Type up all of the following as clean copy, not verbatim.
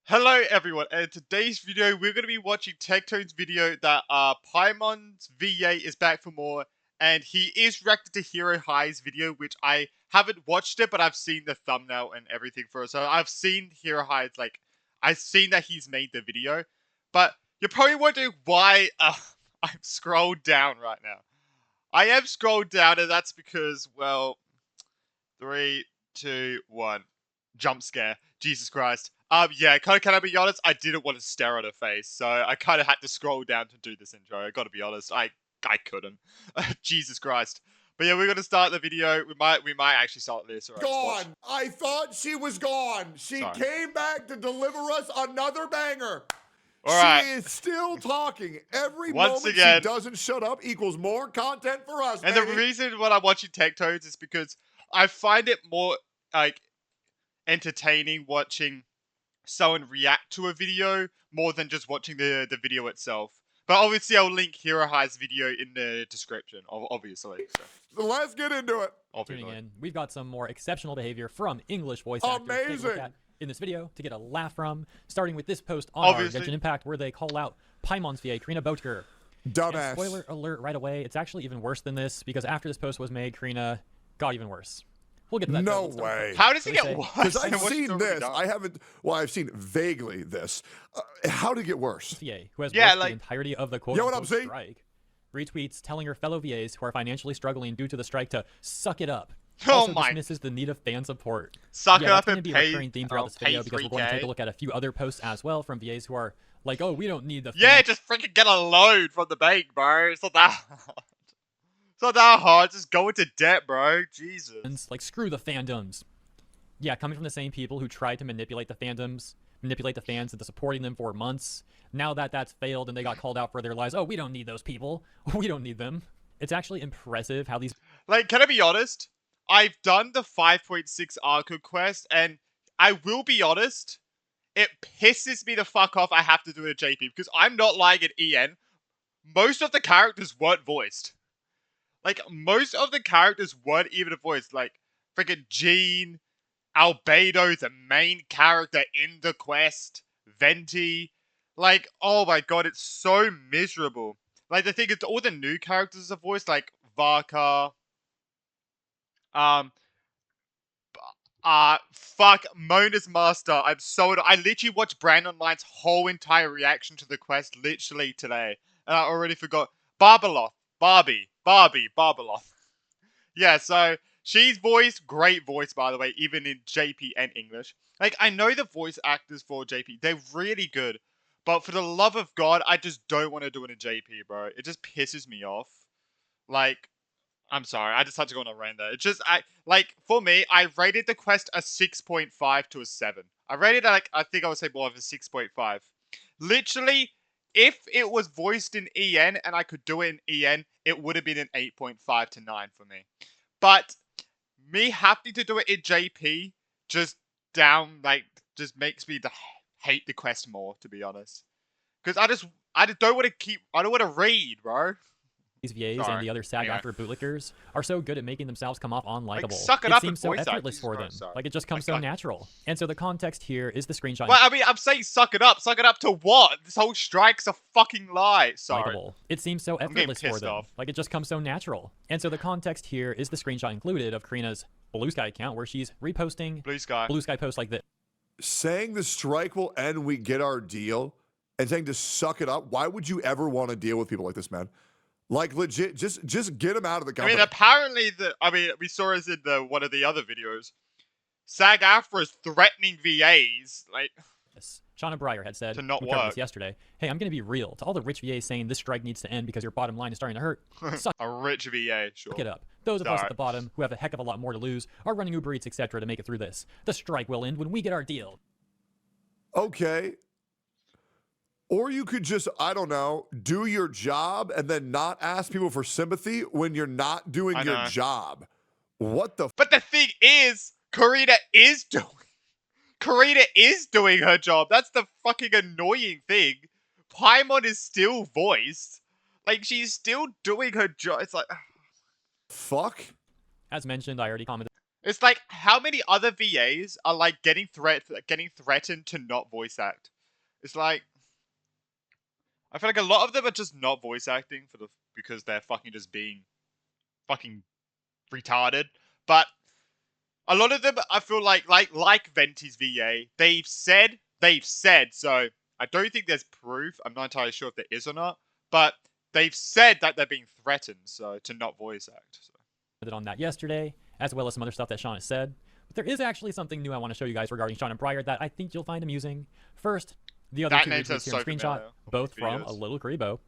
Hello everyone, and in today's video we're going to be watching Tectone's video that Paimon VA is back for more, and he is reacted to Hero High's video, which I haven't watched it, but I've seen the thumbnail and everything for it. So I've seen Hero High's, I've seen that he's made the video, but you're probably wondering why I've scrolled down right now. I have scrolled down, and that's because, well, 3, 2, 1. Jump scare. Jesus Christ. Yeah, can I be honest? I didn't want to stare at her face, so I kind of had to scroll down to do this intro. I gotta be honest. I couldn't. Jesus Christ. But yeah, we're gonna start the video. We might actually start this. Right, gone. I thought she was gone. She came back to deliver us another banger. She is still talking. Every moment she doesn't shut up equals more content for us, and baby. The reason why I'm watching Tectones is because I find it more, entertaining watching someone react to a video more than just watching the video itself. But obviously I'll link Hero High's video in the description, obviously. So let's get into it. Tuning in, we've got some more exceptional behavior from English voice actors. Amazing. Take a look at in this video to get a laugh from, starting with this post on our Genshin Impact where they call out Paimon VA, Karina Boetker. Dumbass. And spoiler alert right away, it's actually even worse than this because after this post was made, Karina got even worse. We'll get to that. No way. How does he get worse? Because I've seen this. I haven't. Well, I've seen vaguely this. How did it get worse? VA, who has worked the entirety of the quote-unquote strike, retweets telling her fellow VAs who are financially struggling due to the strike to suck it up. Also dismisses the need of fan support. Suck it up and pay. That's going to be a recurring theme throughout this video because we're going to take a look at a few other posts as well from VAs who are like, oh, we don't need the Yeah, just freaking get a loan from the bank, bro. It's not that hard. It's not that hard. Just go into debt, bro. Jesus. Like, screw the fandoms. Yeah, coming from the same people who tried to manipulate the fandoms, manipulate the fans into supporting them for months. Now that that's failed and they got called out for their lies, oh, we don't need those people. We don't need them. It's actually impressive how these... Like, can I be honest? I've done the 5.6 Arco quest, and I will be honest, it pisses me the fuck off I have to do a JP, because I'm not lying at EN. Most of the characters weren't voiced. Like, most of the characters weren't even voiced. Like, freaking Jean, Albedo, the main character in the quest, Venti. Like, oh my god, it's so miserable. Like, the thing is, all the new characters are voiced, like Varka. Fuck, Mona's Master. I literally watched Brandon Light's whole entire reaction to the quest literally today. And I already forgot. Barbie, Barbeloth. Yeah, so she's voiced, great voice by the way, even in JP and English. Like, I know the voice actors for JP, they're really good. But for the love of God, I just don't want to do it in JP, bro. It just pisses me off. Like, I'm sorry, I just had to go on a rant there. It's just, for me, I rated the quest a 6.5 to a 7. I rated it, I think I would say more of a 6.5. Literally, if it was voiced in EN and I could do it in EN, it would have been an 8.5 to 9 for me. But me having to do it in JP just makes me hate the quest more, to be honest. Because I don't want to read, bro. These VAs and the other SAG-AFTRA bootlickers are so good at making themselves come off unlikable. Suck it it up seems so effortless for them. Like, it just comes so natural. And so the context here is the screenshot. Well, I mean, I'm saying suck it up. Suck it up to what? This whole strike's a fucking lie. Sorry. It seems so effortless for them. Like, it just comes so natural. And so the context here is the screenshot included of Karina's Blue Sky account where she's reposting Blue Sky posts like this. Saying the strike will end, we get our deal, and saying to suck it up. Why would you ever want to deal with people like this, man? Like, legit, just get him out of the company. I mean, apparently, we saw this in one of the other videos. SAG-AFTRA is threatening VAs, like... Shauna Breyer had said, to not we work. Covered this yesterday, hey, I'm going to be real. To all the rich VAs saying this strike needs to end because your bottom line is starting to hurt, suck a rich VA, sure. it up. Those of us at the bottom, who have a heck of a lot more to lose, are running Uber Eats, etc. to make it through this. The strike will end when we get our deal. Okay. Or you could just, I don't know, do your job and then not ask people for sympathy when you're not doing your job. What the... But the thing is, Karina is doing her job. That's the fucking annoying thing. Paimon is still voiced. Like, she's still doing her job. It's like... Fuck. As mentioned, I already commented. It's like, how many other VAs are like getting threatened to not voice act? It's like, I feel like a lot of them are just not voice acting because they're fucking just being fucking retarded. But a lot of them, I feel like Venti's VA, they've said. So I don't think there's proof. I'm not entirely sure if there is or not, but they've said that they're being threatened, so to not voice act. So. On that yesterday, as well as some other stuff that Sean has said. But there is actually something new I want to show you guys regarding Sean and Pryor that I think you'll find amusing. First, the other two retweets here in screenshot, both from a little Karibo.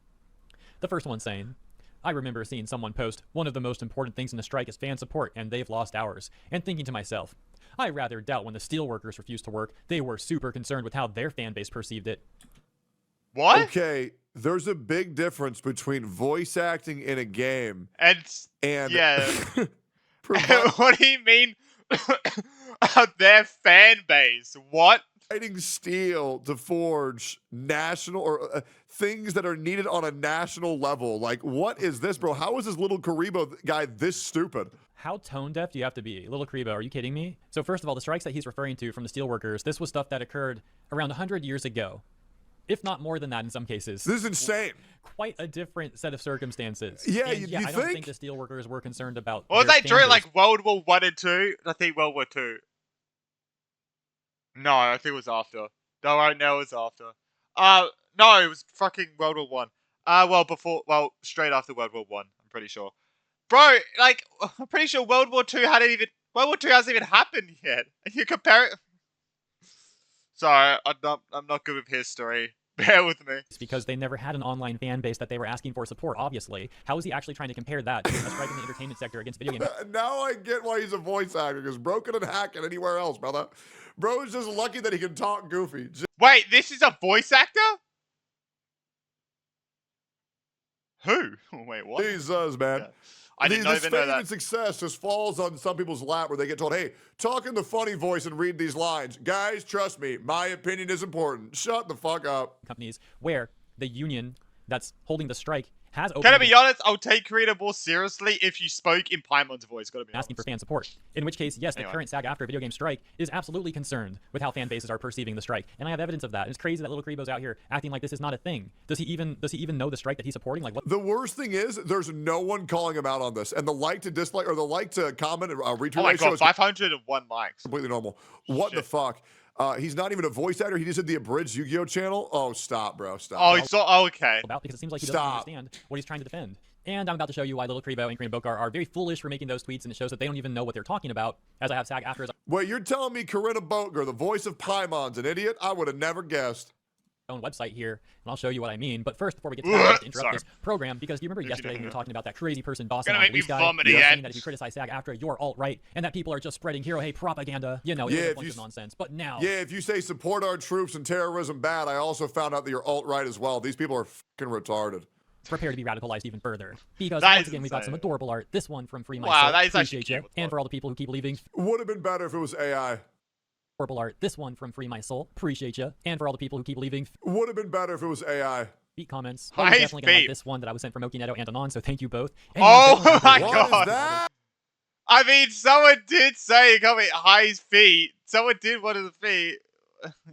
The first one saying, I remember seeing someone post, one of the most important things in a strike is fan support, and they've lost ours. And thinking to myself, I rather doubt when the steelworkers refused to work, they were super concerned with how their fan base perceived it. What? Okay, there's a big difference between voice acting in a game and yeah. What do you mean? Their fan base? What? Fighting steel to forge national or things that are needed on a national level. Like, what is this, bro? How is this little Karibo guy this stupid? How tone deaf do you have to be? Little Karibo, are you kidding me? So first of all, the strikes that he's referring to from the steelworkers, this was stuff that occurred around 100 years ago. If not more than that in some cases. This is insane. Quite a different set of circumstances. Yeah, and you I don't think think the steelworkers were concerned about. Or was that during like World War I and II? I think World War II. No, I think it was after. No, right now it was after. No, it was fucking World War I. Well, straight after World War I. I'm pretty sure. Bro, like, I'm pretty sure World War II hasn't even happened yet. And you compare it. Sorry, I'm not good with history. Bear with me. It's because they never had an online fan base that they were asking for support, obviously. How is he actually trying to compare that to a strike in the entertainment sector against video games? Now I get why he's a voice actor, because bro couldn't hack it anywhere else, brother. Bro is just lucky that he can talk goofy. Wait, this is a voice actor? Who? Wait, what? Jesus, man. Yeah. I didn't even know that. This fame and success just falls on some people's lap where they get told, hey, talk in the funny voice and read these lines. Guys, trust me, my opinion is important. Shut the fuck up. Companies where the union that's holding the strike has opened. Can I be honest? I'll take Karina more seriously if you spoke in Paimon's voice. Gotta be asking honest. for fan support. In which case, yes, the current SAG-AFTRA video game strike is absolutely concerned with how fan bases are perceiving the strike, and I have evidence of that. And it's crazy that little Karibo's out here acting like this is not a thing. Does he even know the strike that he's supporting? Like, what? The worst thing is there's no one calling him out on this, and the like to dislike or the like to comment and retweet. Oh my god, 501 likes. Completely normal. What the fuck? He's not even a voice actor. He just did the abridged Yu-Gi-Oh channel. Oh, stop, bro. Stop. Oh, it's so okay. About because it seems like he doesn't understand what he's trying to defend. And I'm about to show you why little Karibo and Karina Bokar are very foolish for making those tweets, and it shows that they don't even know what they're talking about, as I have SAG-AFTRA as Wait, you're telling me Karina Bokar, the voice of Paimon's an idiot? I would have never guessed. own website here, and I'll show you what I mean. But first, before we get to that, I have to interrupt this program, because do you remember yesterday when we were talking about that crazy person bossing on Blue Sky, saying that if you criticize SAG-AFTRA, you're alt-right, and that people are just spreading hero hate propaganda? You know, it's a bunch of nonsense. But now... Yeah, if you say support our troops and terrorism bad, I also found out that you're alt-right as well. These people are fucking retarded. Prepare to be radicalized even further, because once again we've got some adorable art. This one from Free My Soul. That is appreciate you. And for all the people who keep leaving, would have been better if it was AI. Adorable art. This one from Free My Soul. Appreciate you. And for all the people who keep leaving, would have been better if it was AI. Beat comments. Well, you're definitely gonna like this one that I was sent from Okineto and Anon. So thank you both. And oh my god! What is that? I mean, someone did say High's feet. Someone did one of the feet.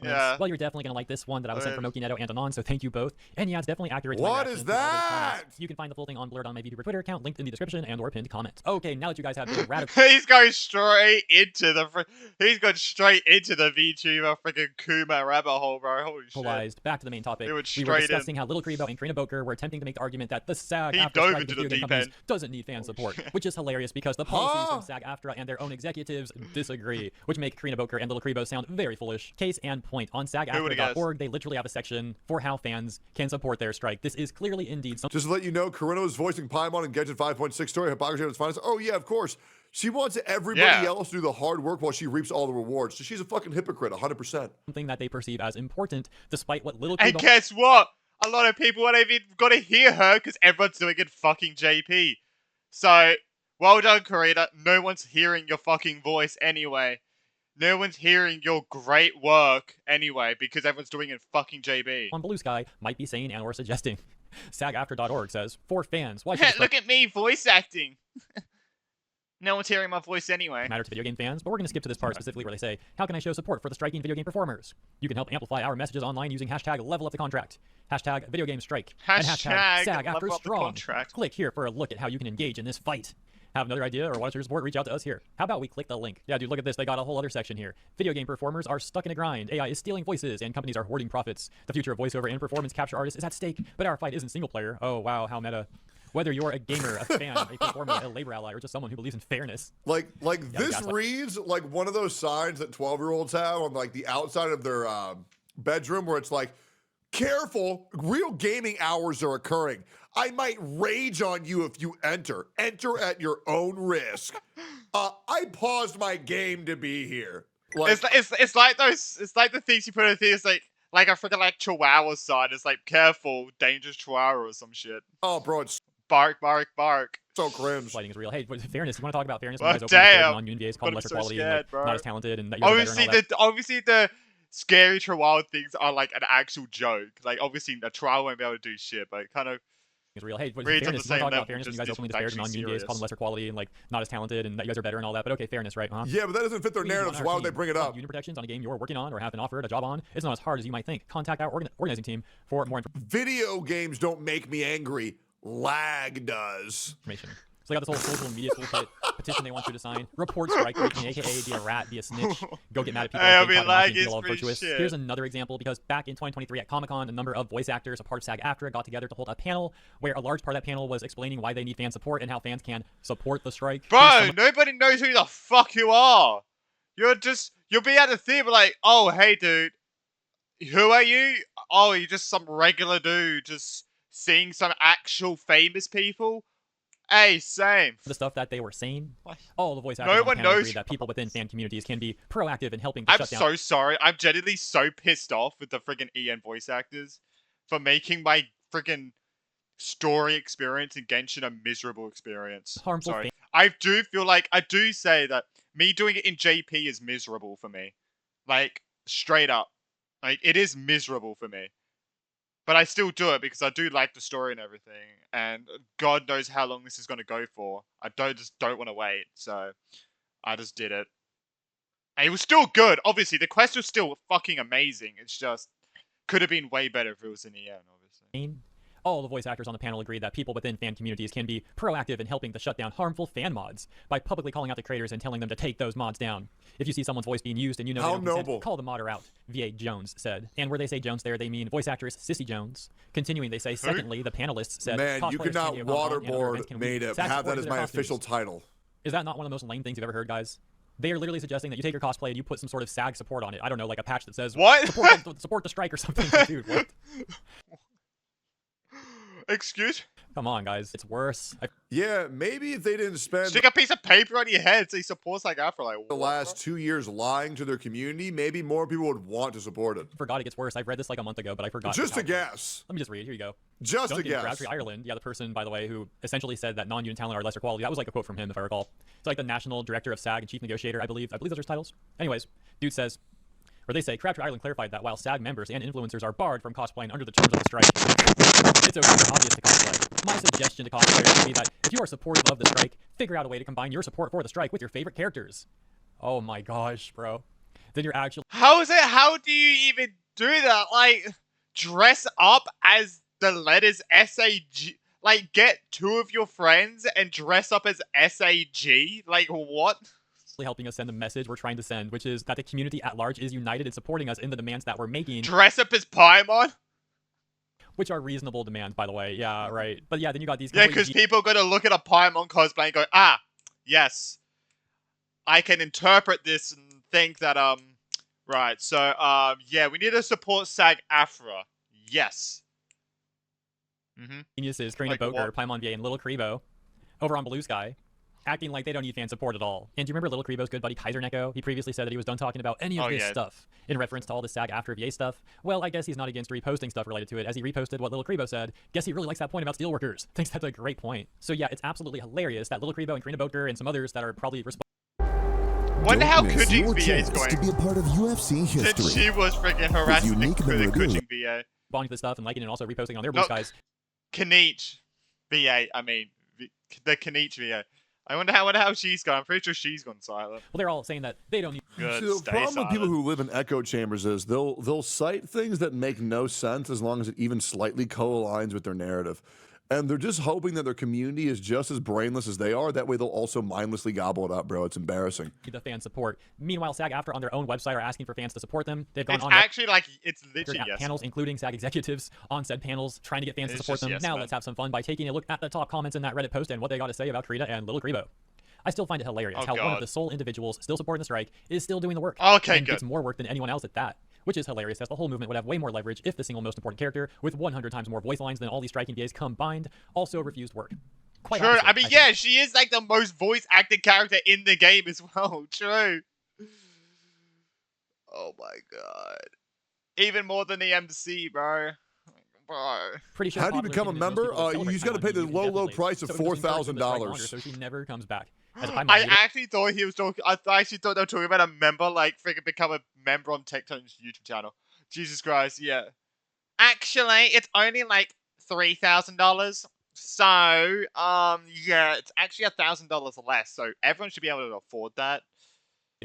Yeah. Well, you're definitely gonna like this one that I was sent from Okineto and Anon, so thank you both. And yeah, it's definitely accurate. What is that? You can find the full thing on Blurred on my VTuber Twitter account, linked in the description and or pinned comment. Okay, now that you guys have been radical, he's going straight into the VTuber freaking Kuma rabbit hole, bro. Holy shit. Back to the main topic. We were discussing how Little Karibo and Karina Bokar were attempting to make the argument that the SAG-AFTRA strike video game companies doesn't need fan support, which is hilarious because the policies from SAG-AFTRA and their own executives disagree, which make Karina Bokar and Little Karibo sound very foolish. Case and point on SAG-AFTRA.org, they literally have a section for how fans can support their strike. This is clearly indeed something. Just to let you know, Karina was voicing Paimon in Gadget 5.6 story, Hypocrisy at its finest. Oh yeah, of course. She wants everybody else to do the hard work while she reaps all the rewards. So she's a fucking hypocrite, 100%. Something that they perceive as important, despite what Little Karibo... And guess what? A lot of people won't even got to hear her because everyone's doing it fucking JP. So, well done, Karina. No one's hearing your fucking voice anyway. No one's hearing your great work anyway because everyone's doing it fucking JB. On Blue Sky might be saying and or suggesting. SAGAFTRA.org says, for fans, why should look at me voice acting. No one's hearing my voice anyway. Matter to video game fans, but we're going to skip to this part specifically where they say, how can I show support for the striking video game performers? You can help amplify our messages online using hashtag level up the contract, hashtag video game strike, and hashtag SAG after strong. Click here for a look at how you can engage in this fight. Have another idea or want your support? Reach out to us here. How about we click the link? Yeah, dude, look at this. They got a whole other section here. Video game performers are stuck in a grind. AI is stealing voices, and companies are hoarding profits. The future of voiceover and performance capture artists is at stake, but our fight isn't single player. Oh, wow, how meta. Whether you're a gamer, a fan, a performer, a labor ally, or just someone who believes in fairness. Like this reads like one of those signs that 12-year-olds have on like the outside of their bedroom where it's like, careful, real gaming hours are occurring. I might rage on you if you enter. Enter at your own risk. I paused my game to be here. Like, it's like those. It's like the things you put in the things like a freaking like Chihuahua sign. It's like careful, dangerous Chihuahua or some shit. Oh, bro, it's bark, bark, bark. So cringe. Fighting is real. Hey, but fairness. You want to talk about fairness? Well, damn. Non-union VAs called lesser quality scared, and like, not as talented and that you're obviously obviously the scary Chihuahua things are like an actual joke. Like obviously a Chihuahua won't be able to do shit, but it kind of is real. Hey, but fairness. You want to talk about fairness? And you guys openly disparage non-union VAs, call them lesser quality and like not as talented and that you guys are better and all that. But okay, fairness, right? Huh? Yeah, but that doesn't fit their narrative. So why would they bring it up? Union protections on a game you're working on or have been offered a job on. It's not as hard as you might think. Contact our organizing team for more information. Video games don't make me angry. Lag does. So they got this whole social media toolkit petition they want you to sign. Report strike breaking, aka be a rat, be a snitch. Go get mad at people. Hey, I mean, lag is virtuous. Shit. Here's another example because back in 2023 at Comic-Con, a number of voice actors, a part of SAG-AFTRA, got together to hold a panel where a large part of that panel was explaining why they need fan support and how fans can support the strike. Bro, nobody knows who the fuck you are. You'll be at the theater like, oh, hey, dude, who are you? Oh, you're just some regular dude just seeing some actual famous people. Hey, same. The stuff that they were saying, all the voice actors on the panel agree that people within fan communities can be proactive in helping to shut down. I'm so sorry. I'm genuinely so pissed off with the friggin' EN voice actors for making my friggin' story experience in Genshin a miserable experience. Harmful. Sorry. I do feel like, I do say that me doing it in JP is miserable for me. Like, straight up. Like, it is miserable for me. But I still do it because I do like the story and everything. And God knows how long this is going to go for. I just don't want to wait. So I just did it. And it was still good. Obviously, the quest was still fucking amazing. It's just could have been way better if it was in EN, obviously. All the voice actors on the panel agree that people within fan communities can be proactive in helping to shut down harmful fan mods by publicly calling out the creators and telling them to take those mods down. If you see someone's voice being used and you know they don't consent, call the modder out, VA Jones said. And where they say Jones there, they mean voice actress Sissy Jones. Continuing, they say, secondly, the panelists said, man, you cannot waterboard Native. Have that as my official title. Is that not one of the most lame things you've ever heard, guys? They are literally suggesting that you take your cosplay and you put some sort of SAG support on it. I don't know, like a patch that says, what? Support the strike or something. Dude, what? Excuse? Come on, guys. It's worse. Yeah, maybe if they didn't spend... Stick a piece of paper on your head so he supports like after like... the last 2 years lying to their community, maybe more people would want to support it. I forgot it gets worse. I've read this like a month ago, but I forgot. Just a guess. Let me just read. Here you go. Just a guess. Crabtree, Ireland. Yeah, the person, by the way, who essentially said that non-union talent are lesser quality. That was like a quote from him, if I recall. It's like the national director of SAG and chief negotiator, I believe. I believe those are his titles. Anyways, dude says... Or they say, Crabtree Ireland clarified that while SAG members and influencers are barred from cosplaying under the terms of the strike, it's okay for obvious to cosplay. My suggestion to cosplayers would be that if you are supportive of the strike, figure out a way to combine your support for the strike with your favorite characters. Oh my gosh, bro. Then you're actually... How do you even do that? Like, dress up as the letters SAG? Like, get two of your friends and dress up as SAG? Like, what? Helping us send the message we're trying to send, which is that the community at large is united in supporting us in the demands that we're making. Dress up as Paimon? Which are reasonable demands, by the way. Yeah, right. But yeah, then you got these... Yeah, because people are going to look at a Paimon cosplay and go, ah, yes. I can interpret this and think that, right, so, yeah, we need to support SAG-AFTRA. Yes. Geniuses, Karina Boger, Paimon VA, and Little Karibo over on Blue Sky, acting like they don't need fan support at all. And do you remember Little Karibo's good buddy Kaiser Neko? He previously said that he was done talking about any of this stuff in reference to all the SAG-AFTRA VA stuff. Well, I guess he's not against reposting stuff related to it, as he reposted what Little Karibo said. Guess he really likes that point about steelworkers. Thinks that's a great point. So yeah, it's absolutely hilarious that Little Karibo and Karina Boger and some others that are probably wonder how Kujing's VA is going. To be a part of UFC history. Since she was freaking harassing the Kujing VA. Responding to this stuff and liking it and also reposting on their Blue Skies. Kanich VA, I mean, the Kanich VA. I wonder how she's gone. I'm pretty sure she's gone silent. Well, they're all saying that they don't need. Good. See, the problem with people who live in echo chambers is they'll cite things that make no sense as long as it even slightly co-aligns with their narrative. And they're just hoping that their community is just as brainless as they are. That way they'll also mindlessly gobble it up, bro. It's embarrassing. The fan support. Meanwhile, SAG-AFTRA on their own website are asking for fans to support them. They've gone it's on actually like it's literally yes. panels, including SAG executives on said panels, trying to get fans to support them. Yes, now man. let's have some fun by taking a look at the top comments in that Reddit post and what they got to say about Karina and Little Grebo. I still find it hilarious how one of the sole individuals still supporting the strike is still doing the work. Okay, and good. gets more work than anyone else at that. Which is hilarious, as the whole movement would have way more leverage if the single most important character, with 100 times more voice lines than all these striking VAs combined, also refused work. Quite True. opposite, I mean, yeah, she is like the most voice acted character in the game as well. True. Oh my god. Even more than the MC, bro. Bro. Pretty sure How do you become a member? You just got to pay the low price of $4,000. So she never comes back. I actually thought he was talking. I actually thought they were talking about a member, like freaking become a member on Tectone's YouTube channel. Jesus Christ, yeah. Actually, it's only like $3,000. So, yeah, it's actually $1,000 less. So everyone should be able to afford that.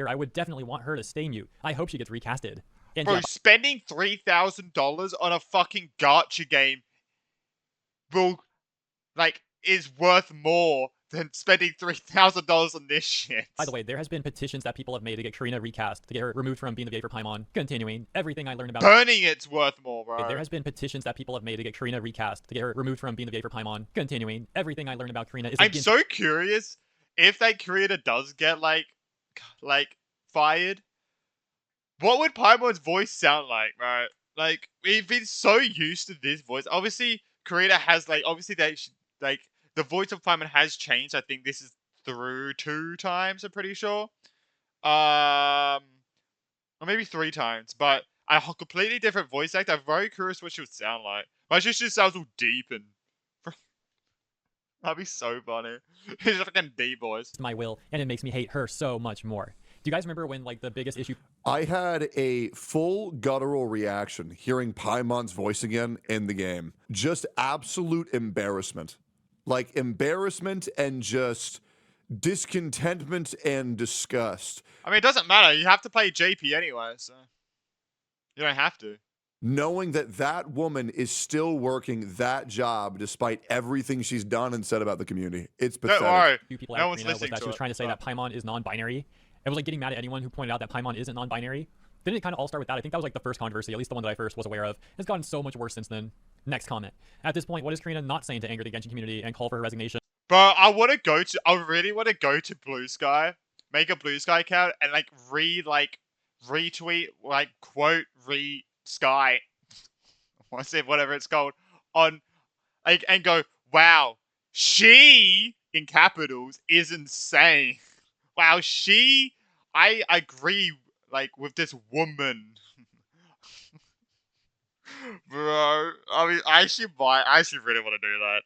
I would definitely want her to stay mute. I hope she gets recasted. And bro, yeah, spending $3,000 on a fucking gacha game is worth more than spending $3,000 on this shit. By the way, there has been petitions that people have made to get Karina recast, to get her removed from being the VA for Paimon. Continuing, everything I learned about burning it's worth more, bro. There has been petitions that people have made to get Karina recast, to get her removed from being the VA for Paimon. Continuing, everything I learned about Karina is. I'm so curious if that creator does get like fired. What would Paimon's voice sound like, bro? Like we've been so used to this voice. Obviously, Karina has obviously the voice of Paimon has changed. I think this is through 2 times, I'm pretty sure. Or maybe 3 times. But a completely different voice actor. I'm very curious what she would sound like. But she just sounds all deep and... That'd be so funny. She's like a deep voice. My will, and it makes me hate her so much more. Do you guys remember when, the biggest issue... I had a full guttural reaction hearing Paimon's voice again in the game. Just absolute embarrassment. Embarrassment and just discontentment and disgust. I mean, it doesn't matter. You have to play JP anyway, so... You don't have to. Knowing that woman is still working that job despite everything she's done and said about the community. It's pathetic. Don't worry. People no one's listening was that to she was trying to say that Paimon is non-binary. It was getting mad at anyone who pointed out that Paimon isn't non-binary. Didn't it kind of all start with that? I think that was the first controversy, at least the one that I first was aware of. It's gotten so much worse since then. Next comment. At this point, what is Karina not saying to anger the Genshin community and call for her resignation? Bro, I really want to go to Blue Sky, make a Blue Sky account, and retweet, quote, Sky, whatever it's called, on, and go, wow, she, in capitals, is insane. Wow, I agree, with this woman. Bro, I mean, I actually really want to do that.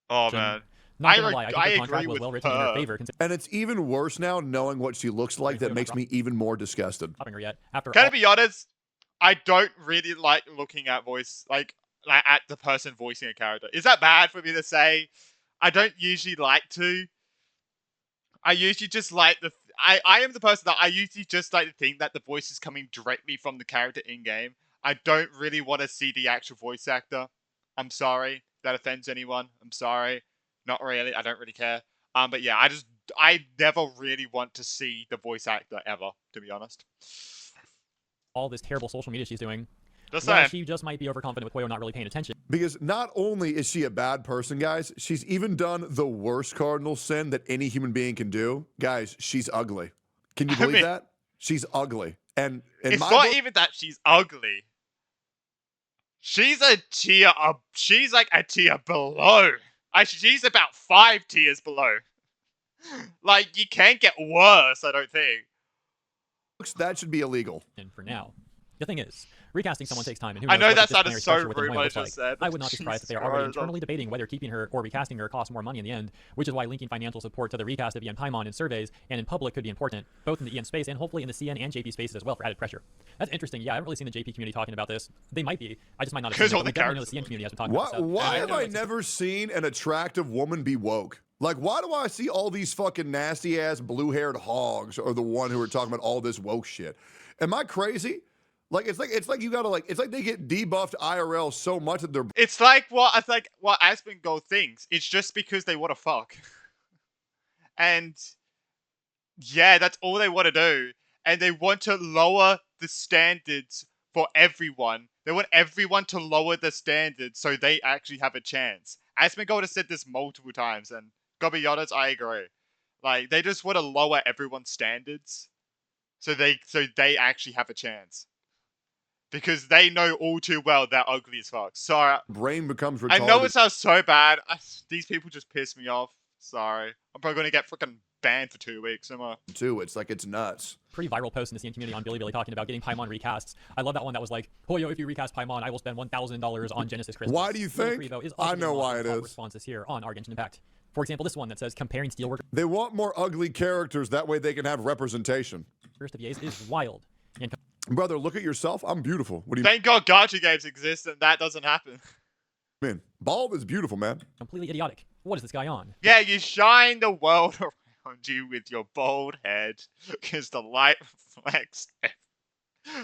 Oh, man. Not gonna lie, I think the agree contract was with well written in her favor. And it's even worse now knowing what she looks like that makes me even more disgusted. Her yet. After Can I be honest? I don't really like looking at at the person voicing a character. Is that bad for me to say? I don't usually like to. I usually just like I am the person that I usually just like to think that the voice is coming directly from the character in-game. I don't really want to see the actual voice actor. I'm sorry. If that offends anyone. I'm sorry. Not really. I don't really care. But yeah, I never really want to see the voice actor ever, to be honest. All this terrible social media she's doing. She just might be overconfident with Koyo not really paying attention. Because not only is she a bad person, guys, she's even done the worst cardinal sin that any human being can do. Guys, she's ugly. Can you believe that? She's ugly. And it's not even that she's ugly. She's a tier up. She's like a tier below. She's about 5 tiers below. You can't get worse, I don't think. That should be illegal. And for now. The thing is, recasting someone takes time, and who I knows know what that sounded so rude what I just said. I would not be surprised if they are already internally debating whether keeping her or recasting her costs more money in the end, which is why linking financial support to the recast of EN Paimon in surveys and in public could be important, both in the EN space and hopefully in the CN and JP spaces as well for added pressure. That's interesting. Yeah, I haven't really seen the JP community talking about this. They might be. I just might not have seen it, but we definitely know the CN community has been talking about it. Why have I never seen an attractive woman be woke? Like, why do I see all these fucking nasty ass blue-haired hogs are the one who are talking about all this woke shit? Am I crazy? Like, it's like you gotta like, it's like they get debuffed IRL so much that they're. It's like what Asmongold thinks. It's just because they want to fuck, and yeah, that's all they want to do, and they want to lower the standards for everyone. They want everyone to lower the standards so they actually have a chance. Asmongold has said this multiple times, and gotta be honest, I agree. Like, they just want to lower everyone's standards so they actually have a chance. Because they know all too well they're ugly as fuck. Sorry. Brain becomes retarded. I know it sounds so bad. These people just piss me off. Sorry. I'm probably going to get freaking banned for 2 weeks. Am I? Too. It's like, it's nuts. Pretty viral post in the CN community on Billy talking about getting Paimon recasts. I love that one that was like, oh, yo, if you recast Paimon, I will spend $1,000 on Genesis Christmas. Why do you think? I know why it is. Responses here on our Genshin Impact. For example, this one that says comparing Steelworker. They want more ugly characters. That way they can have representation. First of VAs is wild. And brother, look at yourself. I'm beautiful. What do you Thank God gacha games exist and that doesn't happen. mean? Bald is beautiful, man. Completely idiotic. What is this guy on? Yeah, you shine the world around you with your bald head because the light reflects.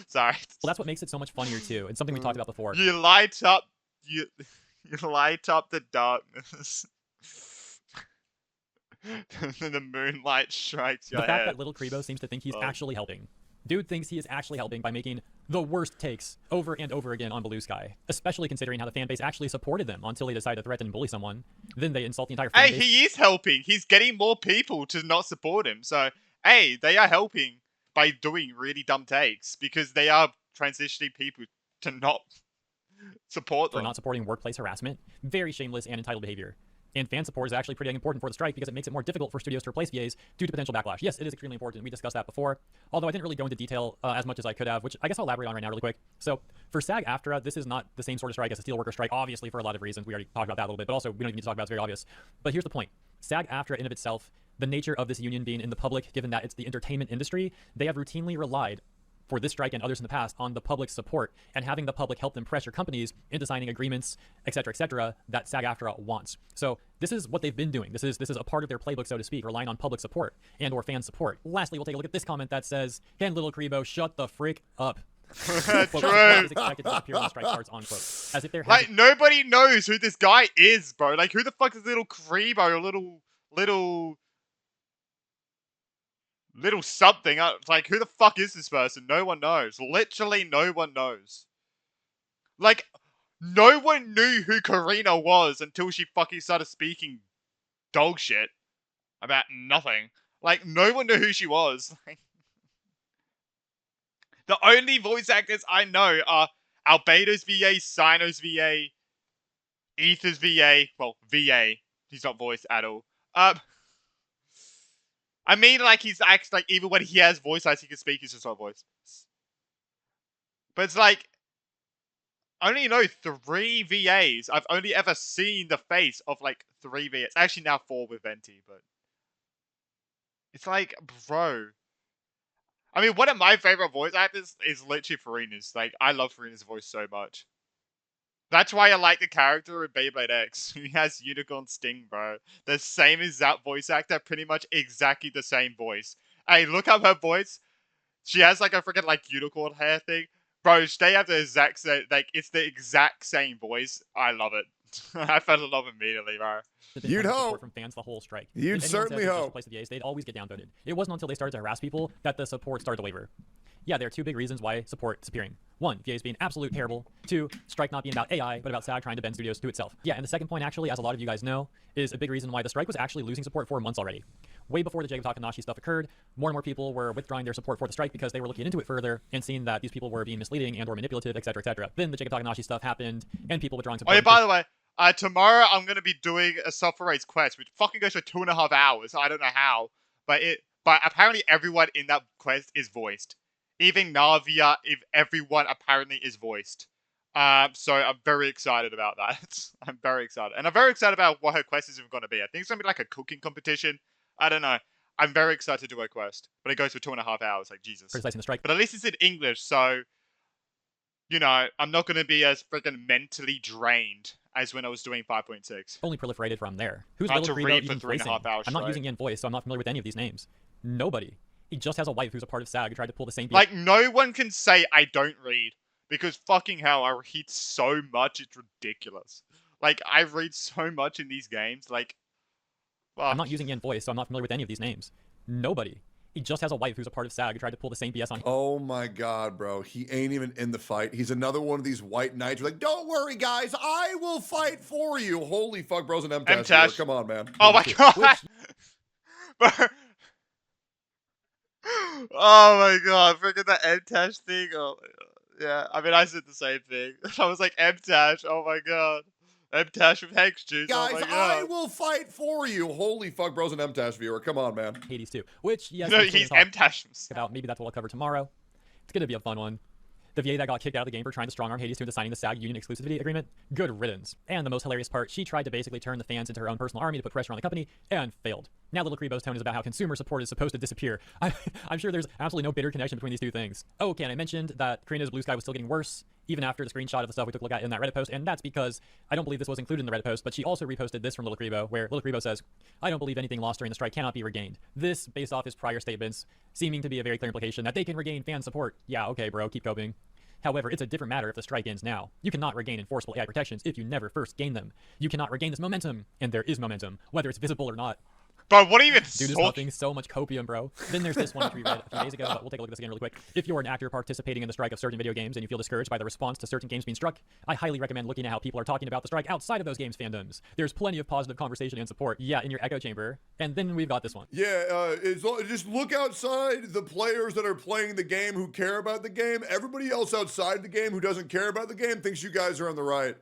Sorry. Well, that's what makes it so much funnier too. It's something we talked about before. You light up you light up the darkness. The moonlight strikes your head. The fact head. that little Kribo seems to think he's actually helping. Dude thinks he is actually helping by making the worst takes over and over again on Blue Sky, especially considering how the fan base actually supported them until they decide to threaten and bully someone. Then they insult the entire fan base. Hey, he is helping. He's getting more people to not support him. So, hey, they are helping by doing really dumb takes because they are transitioning people to not support them. For not supporting workplace harassment, very shameless and entitled behavior. And fan support is actually pretty important for the strike because it makes it more difficult for studios to replace VAs due to potential backlash. Yes, it is extremely important. We discussed that before, although I didn't really go into detail as much as I could have, which I guess I'll elaborate on right now really quick. So for SAG-AFTRA, this is not the same sort of strike as a steelworker strike, obviously for a lot of reasons. We already talked about that a little bit, but also we don't even need to talk about it. It's very obvious. But here's the point. SAG-AFTRA in of itself, the nature of this union being in the public, given that it's the entertainment industry, they have routinely relied for this strike and others in the past on the public's support and having the public help them pressure companies into signing agreements, etc., that SAG-AFTRA wants. So this is what they've been doing. This is a part of their playbook, so to speak, relying on public support and or fan support. Lastly, we'll take a look at this comment that says, "Can little Kribo shut the frick up?" True. Is expected to appear when the strike starts, unquote. As if they're like nobody knows who this guy is, bro. Like who the fuck is little Kribo? Little something. Like, who the fuck is this person? No one knows. Literally, no one knows. Like, no one knew who Karina was until she fucking started speaking dog shit about nothing. Like, no one knew who she was. The only voice actors I know are Albedo's VA, Sino's VA, Ether's VA. Well, VA. He's not voiced at all. I mean, like, he's actually, like, even when he has voice lines, he can speak, he's just not voice. But it's like, I only know 3 VAs. I've only ever seen the face of, like, 3 VAs. Actually, now 4 with Venti, but... It's like, bro. I mean, one of my favorite voice actors is literally Farina's. Like, I love Farina's voice so much. That's why I like the character in Beyblade X. He has Unicorn Sting, bro. The same exact voice actor, pretty much exactly the same voice. Hey, look up her voice. She has like a freaking like unicorn hair thing. Bro, they have the exact same, like, it's the exact same voice. I love it. I fell in love immediately, bro. You'd hope. From fans the whole strike. You'd certainly hope. The VAs, they'd always get downvoted. It wasn't until they started to harass people that the support started to waver. Yeah, there are 2 big reasons why support is disappearing. 1, VAs being absolute terrible. 2, strike not being about AI, but about SAG trying to bend studios to itself. Yeah, and the second point, actually, as a lot of you guys know, is a big reason why the strike was actually losing support for months already. Way before the Jacob Takanashi stuff occurred, more and more people were withdrawing their support for the strike because they were looking into it further and seeing that these people were being misleading and or manipulative, etc. Then the Jacob Takanashi stuff happened, and people withdrawing support. Oh yeah, by the way, tomorrow I'm gonna be doing a Suffer Race quest, which fucking goes for 2.5 hours. I don't know how, but apparently everyone in that quest is voiced. Even Navia, if everyone apparently is voiced. So I'm very excited about that. I'm very excited. And I'm very excited about what her quest is even going to be. I think it's going to be like a cooking competition. I don't know. I'm very excited to do her quest. But it goes for 2.5 hours. Like, Jesus. Criticizing the strike. But at least it's in English, so... you know, I'm not going to be as freaking mentally drained as when I was doing 5.6. Only proliferated from there. Who's I had Little to Grebo read for even 3.5 voicing? hours I'm not straight. using Yen voice, so I'm not familiar with any of these names. Nobody. He just has a wife who's a part of SAG who tried to pull the same... Like, no one can say I don't read. Because fucking hell, I read so much, it's ridiculous. Like, I read so much in these games, like... Fuck. I'm not using Yen voice, so I'm not familiar with any of these names. Nobody. He just has a wife who's a part of SAG who tried to pull the same BS on him. Oh my God, bro. He ain't even in the fight. He's another one of these white knights who are like, don't worry, guys. I will fight for you. Holy fuck, bro's an MTash here. Come on, man. Oh my God. Oh my God. Freaking that MTash thing. Oh my God. Yeah, I mean, I said the same thing. I was like, MTash. Oh my God. MTash with Hex Juice. Guys, oh my God. I will fight for you. Holy fuck, bro's an MTash viewer. Come on, man. Hades too. Which, yes, no, he's MTash about. Maybe that's what I'll cover tomorrow. It's going to be a fun one. The VA that got kicked out of the game for trying to strong-arm Hades into signing the SAG union exclusivity agreement, good riddance. And the most hilarious part, she tried to basically turn the fans into her own personal army to put pressure on the company, and failed. Now Little Grebo's tone is about how consumer support is supposed to disappear. I'm sure there's absolutely no bitter connection between these two things. Oh, okay, and I mentioned that Karina's Blue Sky was still getting worse, even after the screenshot of the stuff we took a look at in that Reddit post, and that's because I don't believe this was included in the Reddit post, but she also reposted this from Little Grebo, where Little Grebo says, I don't believe anything lost during the strike cannot be regained. This, based off his prior statements, seeming to be a very clear implication that they can regain fan support. Yeah, okay, bro, keep coping. However, it's a different matter if the strike ends now. You cannot regain enforceable AI protections if you never first gain them. You cannot regain this momentum, and there is momentum, whether it's visible or not. Bro, what are you even Dude is huffing so much copium, bro. Then there's this one which we read a few days ago, but we'll take a look at this again really quick. If you're an actor participating in the strike of certain video games and you feel discouraged by the response to certain games being struck, I highly recommend looking at how people are talking about the strike outside of those games' fandoms. There's plenty of positive conversation and support, yeah, in your echo chamber. And then we've got this one. Yeah, just look outside the players that are playing the game who care about the game. Everybody else outside the game who doesn't care about the game thinks you guys are on the right.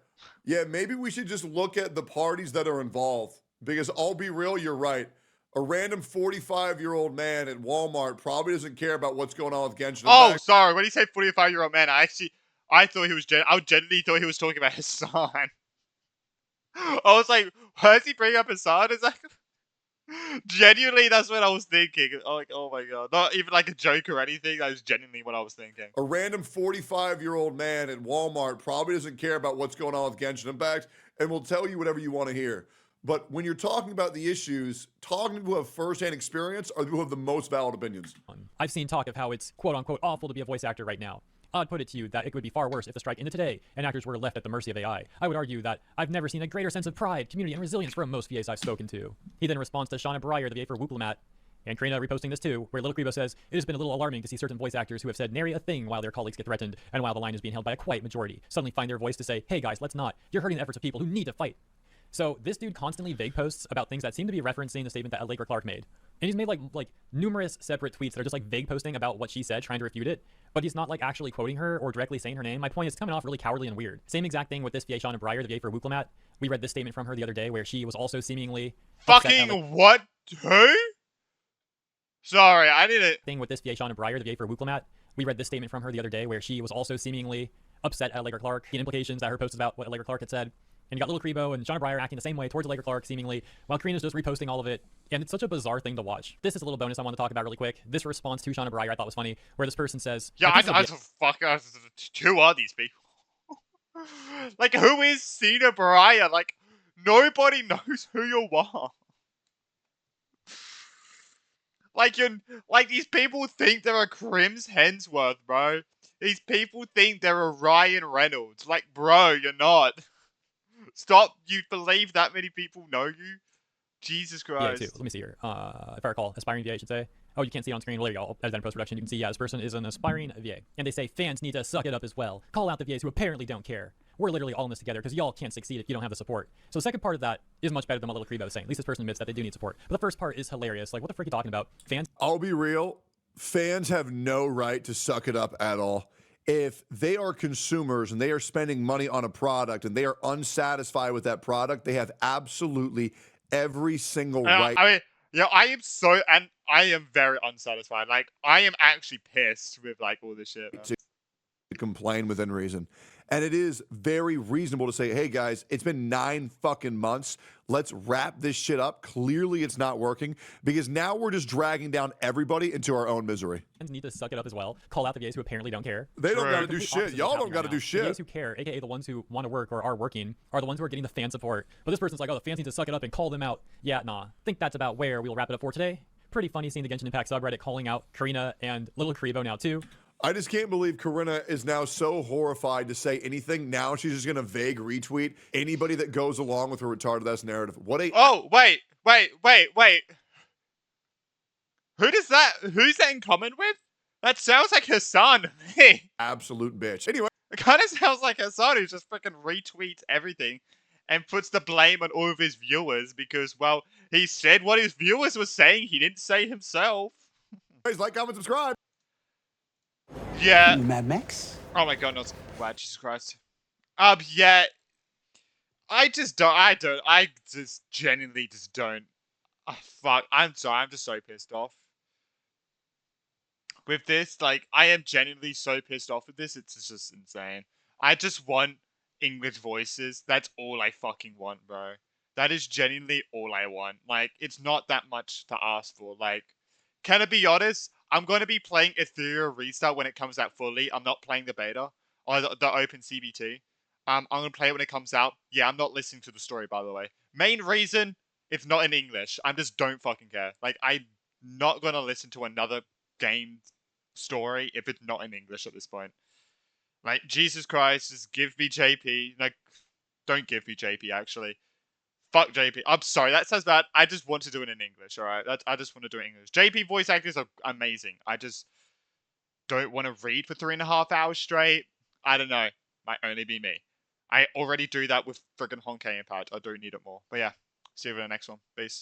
Yeah, maybe we should just look at the parties that are involved. Because I'll be real, you're right. A random 45-year-old man at Walmart probably doesn't care about what's going on with Genshin. Oh, sorry. When you say 45-year-old man, I thought he was I genuinely thought he was talking about his son. I was like, why is he bringing up his son? It's like, genuinely, that's what I was thinking. Like, oh my God. Not even like a joke or anything. That was genuinely what I was thinking. A random 45-year-old man at Walmart probably doesn't care about what's going on with Genshin Impact and will tell you whatever you want to hear. But when you're talking about the issues, talking to people who have first-hand experience are the people who have the most valid opinions. I've seen talk of how it's quote-unquote awful to be a voice actor right now. I'd put it to you that it would be far worse if the strike ended today and actors were left at the mercy of AI. I would argue that I've never seen a greater sense of pride, community, and resilience from most VAs I've spoken to. He then responds to Shauna Breyer, the VA for Wooplamat, and Karina reposting this too, where Little Grebo says, it has been a little alarming to see certain voice actors who have said nary a thing while their colleagues get threatened and while the line is being held by a quiet majority suddenly find their voice to say, hey guys, let's not. You're hurting the efforts of people who need to fight. So this dude constantly vague posts about things that seem to be referencing the statement that Allegra Clark made. And he's made like numerous separate tweets that are just like vague posting about what she said, trying to refute it. But he's not like actually quoting her or directly saying her name. My point is it's coming off really cowardly and weird. Same exact thing with this VA Shauna Breyer, the VA for Wooklamat. We read this statement from her the other day where she was also seemingly fucking what? Who? Sorry, I didn't. Thing with this VA Shauna Breyer, the VA for Wooklamat. We read this statement from her the other day where she was also seemingly upset at Allegra Clark. The implications that her post about what Allegra Clark had said. And you got Little Grebo and Shauna Breyer acting the same way towards Allegra Clark, seemingly, while Karina's just reposting all of it. And it's such a bizarre thing to watch. This is a little bonus I want to talk about really quick. This response to Shauna Breyer I thought was funny, where this person says... Yeah, who are these people? Like, who is Cena Breyer? Like, nobody knows who you are. Like, these people think they're a Crims Hemsworth, bro. These people think they're a Ryan Reynolds. Like, bro, you're not. Stop, you believe that many people know you? Jesus Christ. Yeah, too. Let me see here. If I recall, aspiring VA, I should say. Oh, you can't see it on screen. Well, there you go. As in post-production, you can see, yeah, this person is an aspiring VA. And they say fans need to suck it up as well. Call out the VAs who apparently don't care. We're literally all in this together because y'all can't succeed if you don't have the support. So the second part of that is much better than what Little Grebo was saying. At least this person admits that they do need support. But the first part is hilarious. Like, what the frick are you talking about? Fans? I'll be real. Fans have no right to suck it up at all. If they are consumers and they are spending money on a product and they are unsatisfied with that product, they have absolutely every single right. I mean, yeah, I am very unsatisfied. Like, I am actually pissed with like all this shit. complain within reason. And it is very reasonable to say, hey guys, it's been 9 fucking months. Let's wrap this shit up. Clearly it's not working because now we're just dragging down everybody into our own misery. Need to suck it up as well. Call out the VAs who apparently don't care. They don't gotta do shit. Y'all don't gotta do shit. The VAs who care, aka the ones who want to work or are working, are the ones who are getting the fan support. But this person's like, oh, the fans need to suck it up and call them out. Yeah, nah. Think that's about where we'll wrap it up for today. Pretty funny seeing the Genshin Impact subreddit calling out Karina and Little Karibo now too. I just can't believe Karina is now so horrified to say anything. Now she's just gonna vague retweet anybody that goes along with her retarded-ass narrative. What a— Oh, wait. Who's that in common with? That sounds like Hassan to me. absolute bitch. Anyway. It kind of sounds like Hassan who just freaking retweets everything and puts the blame on all of his viewers because, well, he said what his viewers were saying. He didn't say himself. Please like, comment, subscribe. Yeah. Mad Max? Oh my god, not wow, Jesus Christ. Yeah. I just genuinely just don't. Oh, fuck. I'm sorry, I'm just so pissed off. With this, like, I am genuinely so pissed off with this, it's just insane. I just want English voices. That's all I fucking want, bro. That is genuinely all I want. Like, it's not that much to ask for. Like, can I be honest? I'm going to be playing Ethereal Restart when it comes out fully. I'm not playing the beta or the open CBT. I'm going to play it when it comes out. Yeah, I'm not listening to the story, by the way. Main reason, it's not in English. I just don't fucking care. Like, I'm not going to listen to another game story if it's not in English at this point. Like, Jesus Christ, just give me JP. Like, don't give me JP, actually. Fuck JP. I'm sorry, that sounds bad. I just want to do it in English, alright? I just want to do it in English. JP voice actors are amazing. I just don't want to read for 3.5 hours straight. I don't know. Might only be me. I already do that with friggin' Honkai Impact. I do need it more. But yeah, see you in the next one. Peace.